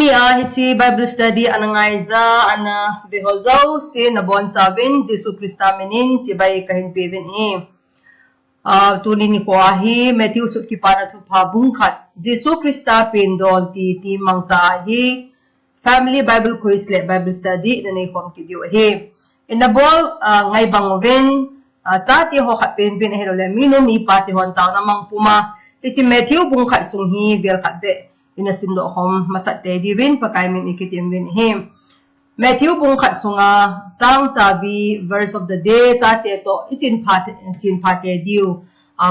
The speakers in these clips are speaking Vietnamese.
Ani hiti Bible study anangay za ana beholzaw si nabon sabin Jesu Krista menin tibay kahin pevin tunin ni ko ahi Matthew sut kipana tu pabungkat Jesu Krista pindol ti mangsa ahi Family Bible Quiz Bible study na naikom kidiyo ahi inabol ngay bangovin sa ti ho kat pin hero lemino mi pati hon taw namang puma ti Matthew bungkat sunghi biar katbe inasindo akom masat tedi win pakaimin ikitim win him Matthew bungkat sunga chang chabi verse of the day cha te to chin pate diu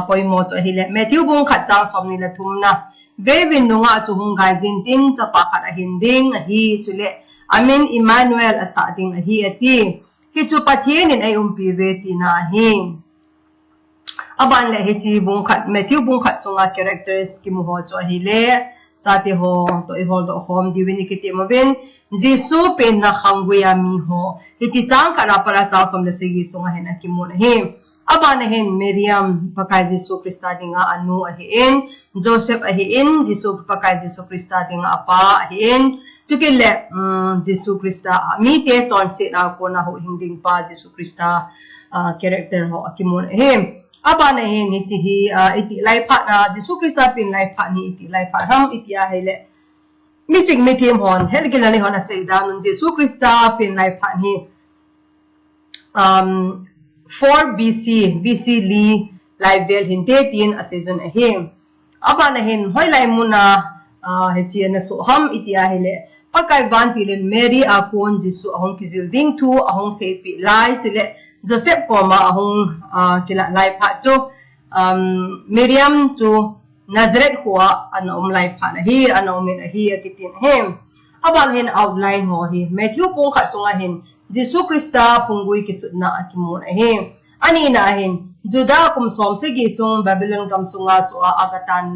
poi mo cho hile Matthew bungkat chang som nila thumna ve win nunga chu hung gai jin tin cha pakhat a hinding hi chule amin Emmanuel asa ding hi ati hi chu pathin in ai umpi ve ti na hi aban le hi chi bungkat Matthew bungkat sunga characters kimuho cho hile Sati ho to hold home diwini kiti mabin Jesu pen na khangguya mi ho iti chang kara para sa som le sigi sunga hen akimun he abana hen Miriam pakai Jesu Krista dinga anu ahin Joseph ahin Jesu pakai Jesu Krista dinga apa ahin chukile Jesu Krista mi te chon se na ko na ho hinding pa Jesu Krista character ho akimun he Abana hen iti iti laipat na Jesu Krista pin laipat ni iti laipat ham iti ahile miting mitim hon helgila ni hon asay danon Jesu Krista pin laipat ni 4 BC li laivel hintetin asayzon ahim abana hen hoy lai muna heti na so ham iti ahile pagkay bantilin Mary akon Jesu ahong kizilding tu ahong sepi lai chile Joseph koma ahong kila lai pa cho Miriam cho Nazareth huwa ana lai pa na hi ana umin hi akitin hem abal hin outline ho hi Matthew pong kasungahin Jesu Krista punggui kisud na akimun ahem ani inahin Juda kum som sige sung Babylon kam sunga so agatan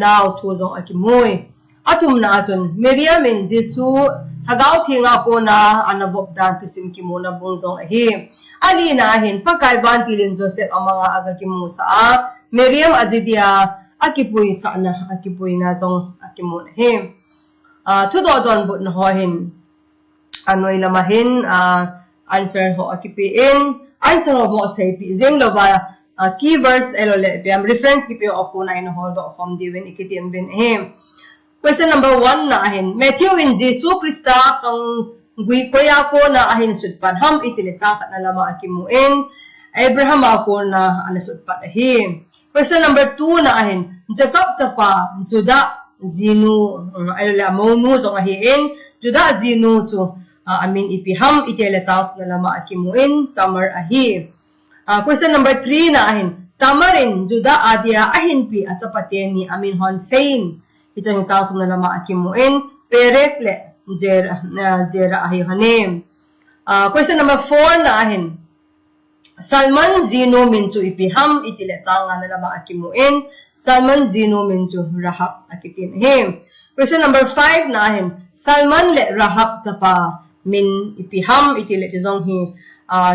na uthuzong akimoy atum na aton Miriam in Jesu Hagaw tinga ko na anabob dan to simki mo na bungzong ahi. Ali na ahin pagkaiban tilin Joseph ang mga agakimu sa Miriam azidia akipuy sa na akipuy na zong akimu ahi. Tudodon but na hohin anoy lamahin answer ho akipiin answer ho mo sa ipizing loba key verse elole biam reference kipi ako na hold of from diwin ikitim bin ahi. Question number 1 na ahin. Matthew in Jesu Krista kang gui koya ko na ahin sudpan ham itilitsakat na lama akimuin. Abraham ako na alasudpat ahin. Question number 2 na ahin. Jacob chapa Juda zinu ayla monu so ahin. Juda zinu to amin ipiham itilitsakat na lama akimuin Tamar ahi. Question number 3 na ahin. Tamarin Juda adia ahin pi at sapatin ni amin hon sain. Ito yung tsang na lama akimuin. Perez le, jera ahi hanim. Question number 4 na ahin. Salman zino minchu ipiham itile tsang na lama akimuin. Salman zino minchu rahab akitin him. Question number 5 na ahin. Salman le rahab tsapa min ipiham itile tsang hi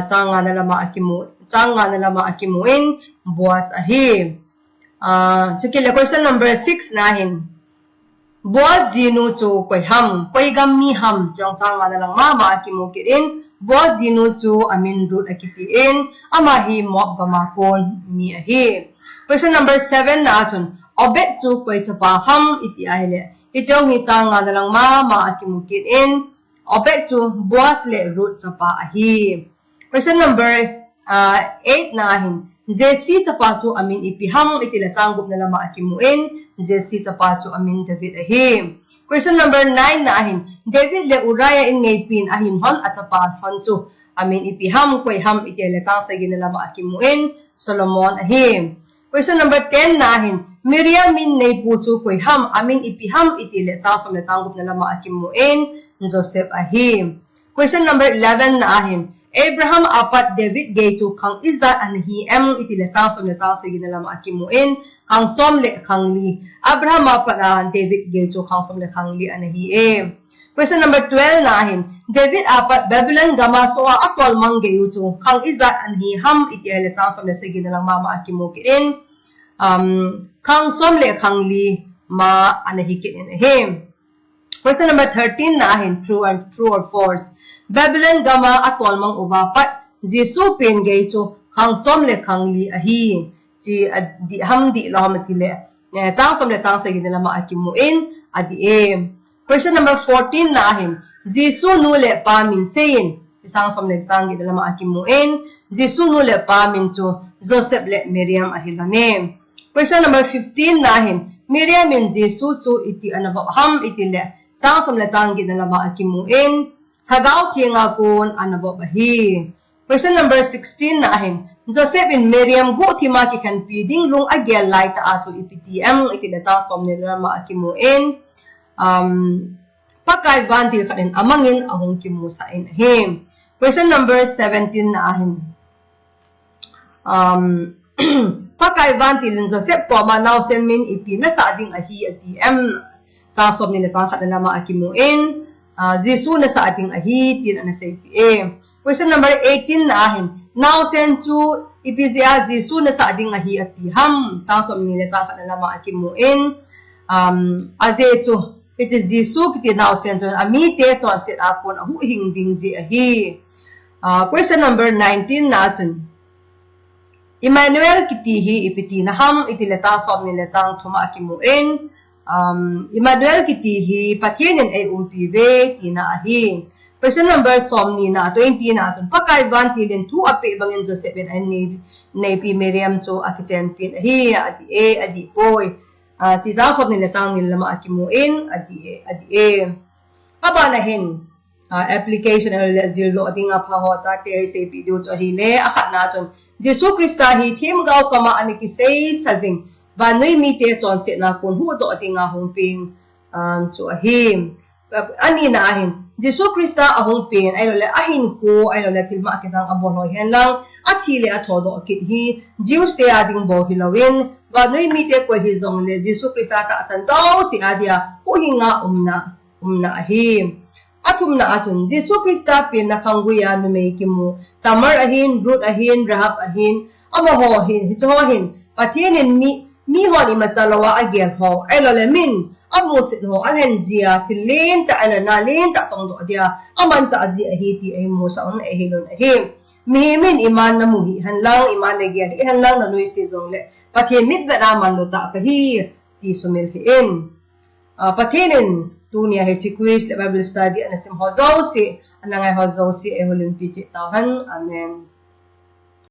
tsang na lama akimuin. Buwas ahi. So kila question number 6 na ahin. Boaz zinu chu koi ham koi gam mi ham jang chang na lang mama akimukirin Boaz zinu chu amin rut akipiin amahi mob gamakon mi ahi. Question number 7 na achun Obed chu koi chapa ham iti ahile ijong hi chang na lang mama akimukirin Obed chu Boaz le rut chapa ahi. Question number 8 na ahin Jesse chapa chu amin ipiham itila changgup na lama akimuin Jesse chapa chu amin David ahi. Question number 9 na ahin David le Uriah in ngaypin ahin hon at chapa hon chu amin ipiham koi ham itila chang sagi na lama akimuin Solomon ahi. Question number 10 na ahin Miriam min naypu chu koi ham amin ipiham itila chang som na changgup na lama akimuin Joseph ahi. Question number 11 na ahin Abraham apat David gay to kang Isaac and he itila chang som na chang sige na lama akimuin kang som le kang li Abraham apat David gay to kang som le kang li and he Question number 12 na ahin David apat Babylon gama so atwal mang gay to kang Isaac and he itila chang som na sige na lang mama akimuin kang som le kang li ma anahikin in him Question number 13 na ahin true or false. Babylon gama atwal mang uba pat Jesu pen gay so khang som le khang li ahi chi di ham di lo ham ti le chang som le chang sa gi la ma akimuin adi e. Question number 14 na ahin Jesu nu le pa min sein sang som le chang gi la ma akimuin Jesu nu le pa min chu Joseph le Miriam ahilane. Question number 15 na ahin Miriam in Jesu chu iti anaba ham iti le sang som le chang gi la ma akimuin thagao thienga kun anaba bahi. Question number 16 na ahin Joseph in Miriam go thima ki kan feeding lung agel lai ta achu iptm iti le sang som le la ma akimuin pakai vantil kanin amangin ahong kimu sa in him. Question number 17 na ahin pakai vantil Joseph ko manaw sen min ipi na sa ading ahi atm sang som ni le sang khat na ma akimuin Jesu na sa ating ahi tin ana sa ipa. Question number 18 na ahin now sen chu ipizia Jesu na sa ading ahi ati ham sang som ni le sang khat na ma akimuin aze chu iti Jesu kiti now sen chu ami te chon set akon ahu hing ding ji ahi. Question number 19 na chun Emmanuel kiti hi ipiti na ham iti le sang som ni le sang thuma akimuin Emmanuel kiti hi patienin ay umpive tina ahi. Question number som ni na 20 na sun pakai vantilin tu api bangin Joseph and Nabi Miriam so akichen pin ahi adi e adi boy ti sang som ni le sang ni lama akimuin adi e aba na hin application le zilo ading apa ho sa te se video cho hi le akhat na chun Jesu Krista hi thim gaw kama ani ki sei sajing banoi mi te chon se na kun hu do atinga hongping chu ahim ani na ahin Jesu Krista ahong pin ay le ahin ko ay le thilma kitang abon ho hen lang athile athodo kit hi Jews te ading bo hilawin banoi mi te ko hi zong le Jesu Krista ta san jaw si adia o hinga umna ahim atum na achun Jesu Krista pin na khangguya no me kimu tamar ahin root ahin rahab ahin amaho hin hichohin patinin mi hon imachalawa agel ho elole min amusit ho alhen zia tilin ta alanalin ta tongdo dia aman sa azi ahiti ay mo sa on ehilon ahim mihimin iman na muhi hanlang iman na gyari hanlang na nuy sizong le pathin mit ga naman lo ta kahi ti sumilhiin pathinin tunia he quiz le Bible study anasim hozaw si anangay hozaw si ehulin pisit tawhan amen.